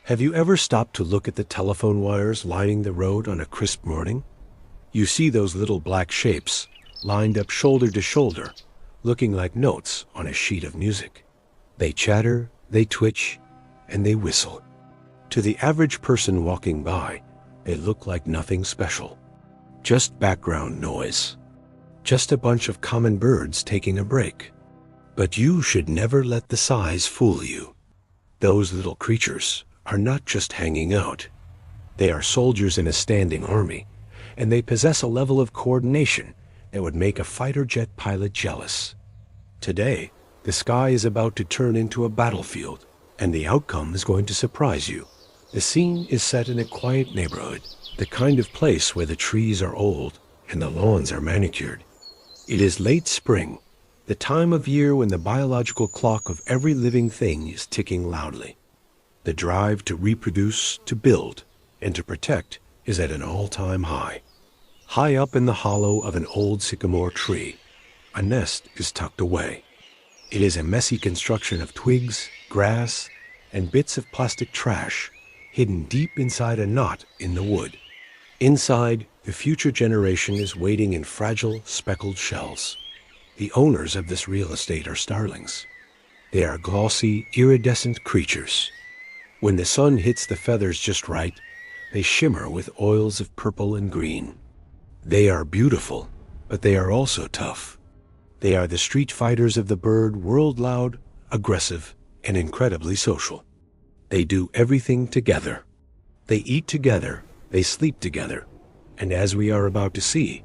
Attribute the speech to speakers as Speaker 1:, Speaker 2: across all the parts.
Speaker 1: Have you ever stopped to look at the telephone wires lining the road on a crisp morning? You see those little black shapes lined up shoulder to shoulder, looking like notes on a sheet of music. They chatter, they twitch, and they whistle. To the average person walking by, they look like nothing special. Just background noise. Just a bunch of common birds taking a break. But you should never let the size fool you. Those little creatures are not just hanging out. They are soldiers in a standing army, and they possess a level of coordination that would make a fighter jet pilot jealous. Today, the sky is about to turn into a battlefield, and the outcome is going to surprise you. The scene is set in a quiet neighborhood, the kind of place where the trees are old and the lawns are manicured. It is late spring, the time of year when the biological clock of every living thing is ticking loudly. The drive to reproduce, to build, and to protect is at an all-time high. High up in the hollow of an old sycamore tree, a nest is tucked away. It is a messy construction of twigs, grass, and bits of plastic trash hidden deep inside a knot in the wood. Inside, the future generation is waiting in fragile, speckled shells. The owners of this real estate are starlings. They are glossy, iridescent creatures. When the sun hits the feathers just right, they shimmer with oils of purple and green. They are beautiful, but they are also tough. They are the street fighters of the bird, world-loud, aggressive, and incredibly social. They do everything together. They eat together, they sleep together, and as we are about to see,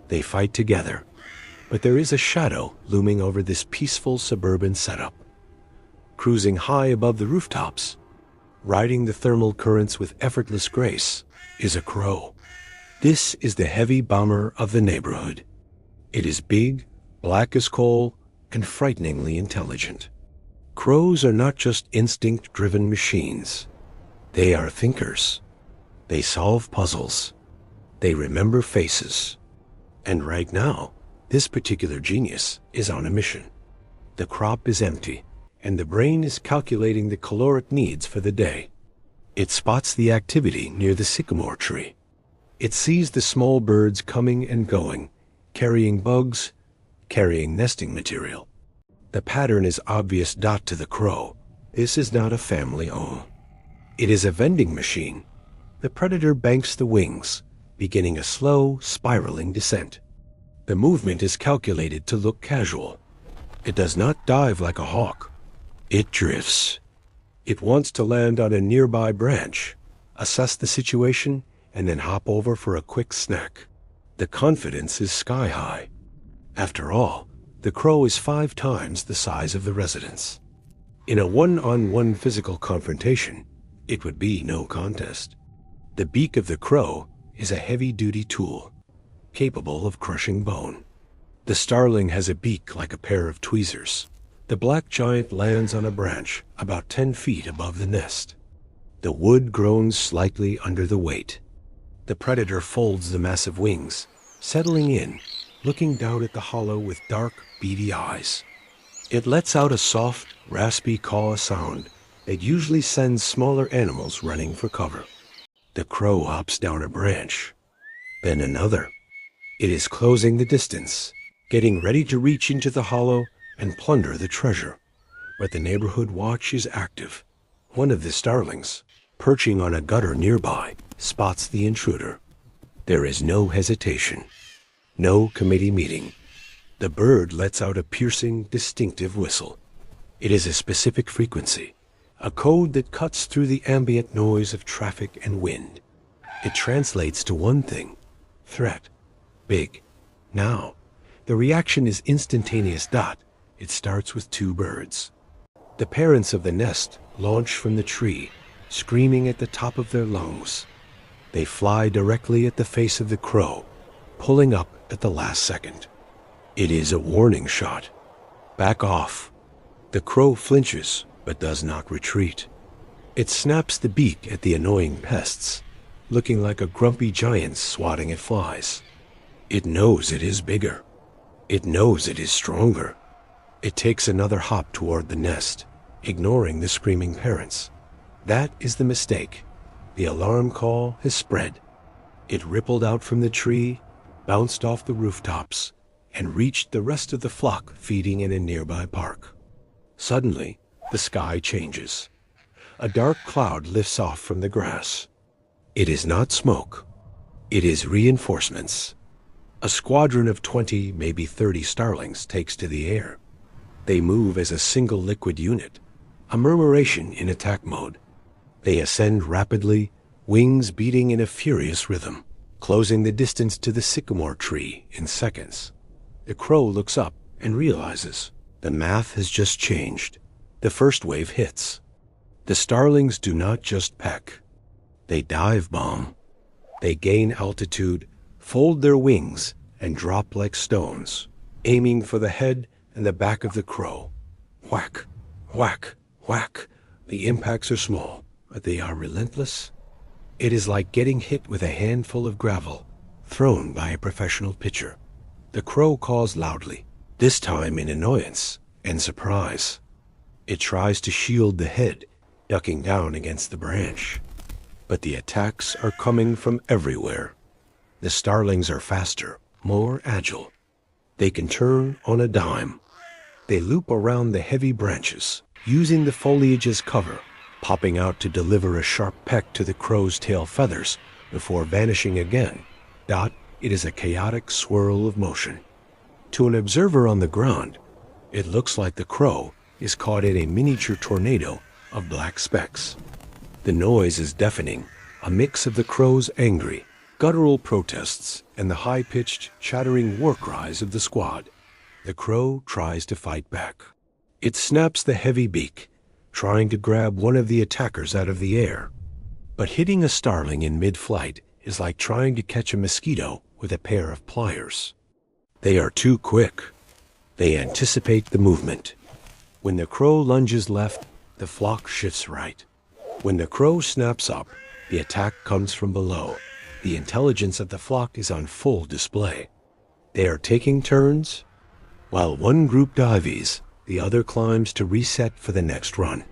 Speaker 1: they fight together. But there is a shadow looming over this peaceful suburban setup. Cruising high above the rooftops, riding the thermal currents with effortless grace, is a crow. This is the heavy bomber of the neighborhood. It is big, black as coal, and frighteningly intelligent. Crows are not just instinct-driven machines. They are thinkers. They solve puzzles. They remember faces. And right now, this particular genius is on a mission. The crop is empty, and the brain is calculating the caloric needs for the day. It spots the activity near the sycamore tree. It sees the small birds coming and going, carrying bugs, carrying nesting material. The pattern is obvious to the crow. This is not a family owl. It is a vending machine. The predator banks the wings, beginning a slow, spiraling descent. The movement is calculated to look casual. It does not dive like a hawk. It drifts. It wants to land on a nearby branch, assess the situation, and then hop over for a quick snack. The confidence is sky high. After all, the crow is 5 times the size of the residents. In a one-on-one physical confrontation, it would be no contest. The beak of the crow is a heavy-duty tool, capable of crushing bone. The starling has a beak like a pair of tweezers. The black giant lands on a branch about 10 feet above the nest. The wood groans slightly under the weight. The predator folds the massive wings, settling in, looking down at the hollow with dark, beady eyes. It lets out a soft, raspy caw sound that usually sends smaller animals running for cover. The crow hops down a branch, then another. It is closing the distance, getting ready to reach into the hollow and plunder the treasure. But the neighborhood watch is active. One of the starlings, perching on a gutter nearby, spots the intruder. There is no hesitation, no committee meeting. The bird lets out a piercing, distinctive whistle. It is a specific frequency, a code that cuts through the ambient noise of traffic and wind. It translates to one thing: threat, big, now. The reaction is instantaneous. It starts with 2 birds. The parents of the nest launch from the tree, screaming at the top of their lungs. They fly directly at the face of the crow, pulling up at the last second. It is a warning shot. Back off. The crow flinches, but does not retreat. It snaps the beak at the annoying pests, looking like a grumpy giant swatting at flies. It knows it is bigger. It knows it is stronger. It takes another hop toward the nest, ignoring the screaming parents. That is the mistake. The alarm call has spread. It rippled out from the tree, bounced off the rooftops, and reached the rest of the flock feeding in a nearby park. Suddenly, the sky changes. A dark cloud lifts off from the grass. It is not smoke. It is reinforcements. A squadron of 20, maybe 30 starlings takes to the air. They move as a single liquid unit, a murmuration in attack mode. They ascend rapidly, wings beating in a furious rhythm, closing the distance to the sycamore tree in seconds. The crow looks up and realizes the math has just changed. The first wave hits. The starlings do not just peck. They dive bomb. They gain altitude, fold their wings, and drop like stones, aiming for the head and the back of the crow. Whack, whack, whack. The impacts are small, but they are relentless. It is like getting hit with a handful of gravel, thrown by a professional pitcher. The crow caws loudly, this time in annoyance and surprise. It tries to shield the head, ducking down against the branch. But the attacks are coming from everywhere. The starlings are faster, more agile. They can turn on a dime. They loop around the heavy branches, using the foliage as cover, popping out to deliver a sharp peck to the crow's tail feathers before vanishing again. It is a chaotic swirl of motion. To an observer on the ground, it looks like the crow is caught in a miniature tornado of black specks. The noise is deafening, a mix of the crow's angry, guttural protests and the high-pitched, chattering war cries of the squad. The crow tries to fight back. It snaps the heavy beak, trying to grab one of the attackers out of the air. But hitting a starling in mid-flight is like trying to catch a mosquito with a pair of pliers. They are too quick. They anticipate the movement. When the crow lunges left, the flock shifts right. When the crow snaps up, the attack comes from below. The intelligence of the flock is on full display. They are taking turns. While one group dives, the other climbs to reset for the next run.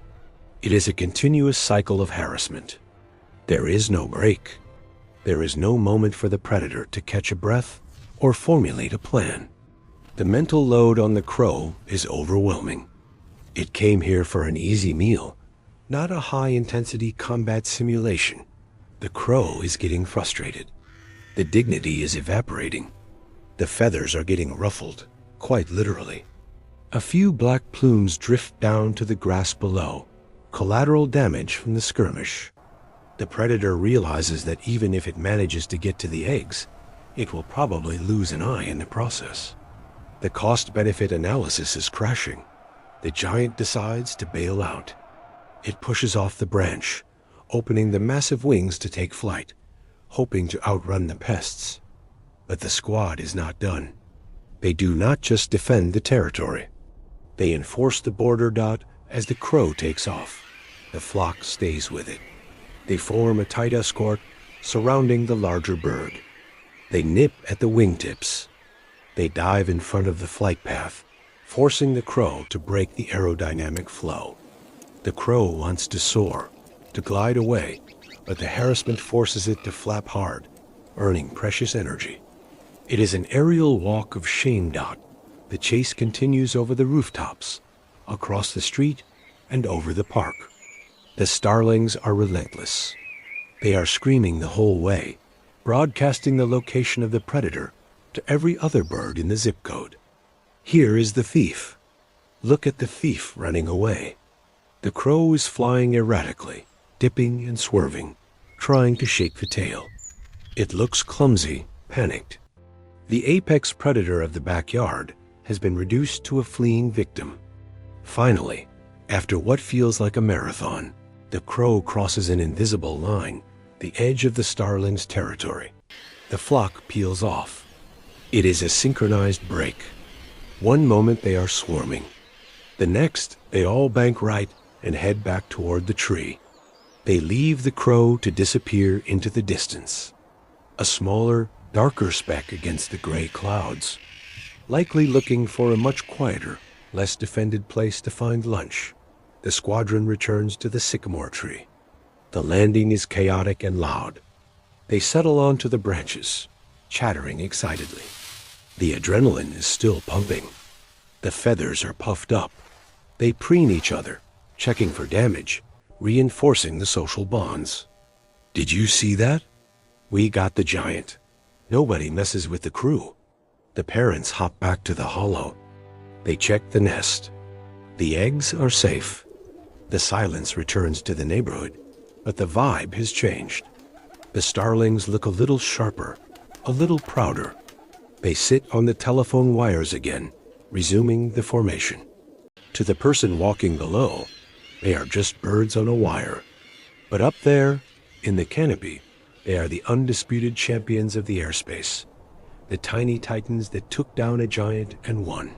Speaker 1: It is a continuous cycle of harassment. There is no break. There is no moment for the predator to catch a breath or formulate a plan. The mental load on the crow is overwhelming. It came here for an easy meal, not a high-intensity combat simulation. The crow is getting frustrated. The dignity is evaporating. The feathers are getting ruffled, quite literally. A few black plumes drift down to the grass below, collateral damage from the skirmish. The predator realizes that even if it manages to get to the eggs, it will probably lose an eye in the process. The cost-benefit analysis is crashing. The giant decides to bail out. It pushes off the branch, opening the massive wings to take flight, hoping to outrun the pests. But the squad is not done. They do not just defend the territory. They enforce the border. As the crow takes off, the flock stays with it. They form a tight escort surrounding the larger bird. They nip at the wingtips. They dive in front of the flight path, forcing the crow to break the aerodynamic flow. The crow wants to soar, to glide away, but the harassment forces it to flap hard, earning precious energy. It is an aerial walk of shame. The chase continues over the rooftops, across the street, and over the park. The starlings are relentless. They are screaming the whole way, broadcasting the location of the predator to every other bird in the zip code. Here is the thief. Look at the thief running away. The crow is flying erratically, dipping and swerving, trying to shake the tail. It looks clumsy, panicked. The apex predator of the backyard has been reduced to a fleeing victim. Finally, after what feels like a marathon, the crow crosses an invisible line, the edge of the starling's territory. The flock peels off. It is a synchronized break. One moment they are swarming. The next, they all bank right and head back toward the tree. They leave the crow to disappear into the distance. A smaller, darker speck against the gray clouds, likely looking for a much quieter, less defended place to find lunch. The squadron returns to the sycamore tree. The landing is chaotic and loud. They settle onto the branches, chattering excitedly. The adrenaline is still pumping. The feathers are puffed up. They preen each other, checking for damage, reinforcing the social bonds. Did you see that? We got the giant. Nobody messes with the crew. The parents hop back to the hollow. They check the nest. The eggs are safe. The silence returns to the neighborhood, but the vibe has changed. The starlings look a little sharper, a little prouder. They sit on the telephone wires again, resuming the formation. To the person walking below, they are just birds on a wire. But up there, in the canopy, they are the undisputed champions of the airspace. The tiny titans that took down a giant and won.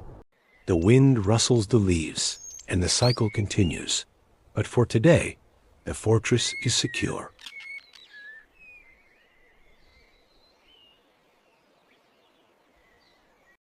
Speaker 1: The wind rustles the leaves, and the cycle continues. But for today, the fortress is secure.